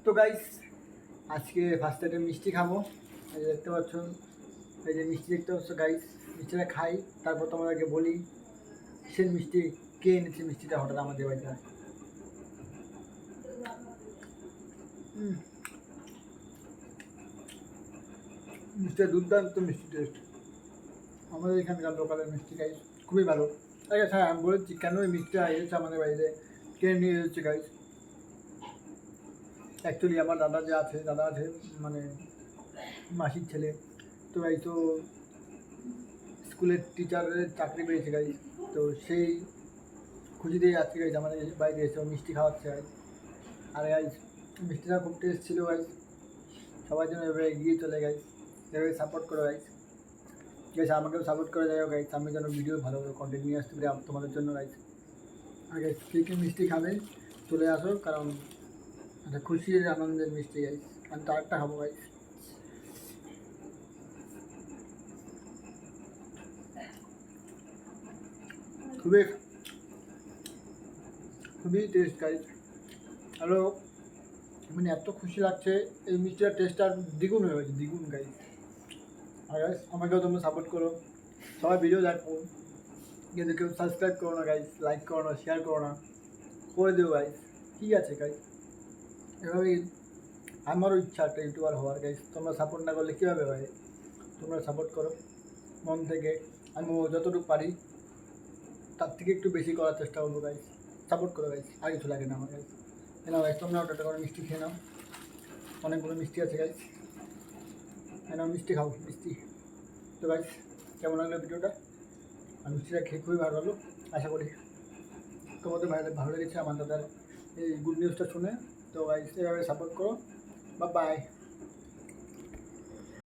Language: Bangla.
তো গাইস, আজকে ফার্স্ট টাইম মিষ্টি খাবো। এই যে দেখতে পাচ্ছ, এই যে মিষ্টি দেখতে পাচ্ছ গাইস, মিষ্টিটা খাই, তারপর তোমাদেরকে বলি কিসের মিষ্টি, কে এনেছে মিষ্টিটা হঠাৎ আমাদের বাড়িতে। হুম, মিষ্টিটা দুর্দান্ত মিষ্টি টেস্ট। আমাদের এখানকার লোকালের মিষ্টি গাইস খুবই ভালো। আচ্ছা হ্যাঁ, আমি বলেছি কেন এই মিষ্টিটা এসেছে আমাদের বাড়িতে, কে নিয়ে এসেছে গাইস। অ্যাকচুয়ালি আমার দাদা আছে, মানে মাসির ছেলে। তো ভাই তো স্কুলের টিচারের চাকরি পেয়েছে গাইস। তো সেই খুঁজিতেই আজকে গাইস আমাদের বাড়িতে এসে ও মিষ্টি খাওয়াচ্ছে গাইস। আর গাইস মিষ্টিটা খুব টেস্ট ছিল গাইস। সবার জন্য এভাবে এগিয়ে চলে গাইস, এভাবে সাপোর্ট করো গাইস। গাইস আমাকেও সাপোর্ট করে যাও গাইস, আমি যেন ভিডিও ভালো ভালো কন্টেন্ট নিয়ে আসতে পারি তোমাদের জন্য গাইস। আর গাইস কে কে মিষ্টি খাবে চলে আসো, কারণ একটা খুশির আনন্দের মিষ্টি গাইস। আমি তো আরেকটা খাবো গাইস। খুবই খুবই টেস্ট গাইস। হ্যালো, মানে এত খুশি লাগছে, এই মিষ্টিটার টেস্ট আর দ্বিগুণ হয়ে গেছে, দ্বিগুণ গাইস। আর গাইস আমাকেও তোমরা সাপোর্ট করো, সবাই ভিডিও দেখো, কিন্তু কেউ সাবস্ক্রাইব করো না গাইস, লাইক করো না, শেয়ার করো না, করে দিও গাইস। ঠিক আছে গাইস, এভাবেই আমারও ইচ্ছা একটা ইউটিউবার হওয়ার গাইস। তোমরা সাপোর্ট না করলে কীভাবে হয়? তোমরা সাপোর্ট করো মন থেকে, আমি যতটুকু পারি তার থেকে একটু বেশি করার চেষ্টা করবো গাইস। সাপোর্ট করো গাইস, আর কিছু লাগে না আমার গাইস। নাও গাইস, তোমরা ওটা করে মিষ্টি খেয়ে নাও, অনেকগুলো মিষ্টি আছে গাইস। নাও মিষ্টি খাও, মিষ্টি। তো গাইস কেমন লাগলো ভিডিওটা? আর মিষ্টিটা খেয়ে খুবই ভালো লাগলো। আশা করি তোমাদের ভালো ভালো লেগেছে আমার দাদার এই গুড নিউজটা শুনে। তো গাইস এভাবে সাপোর্ট করো। বা বাই।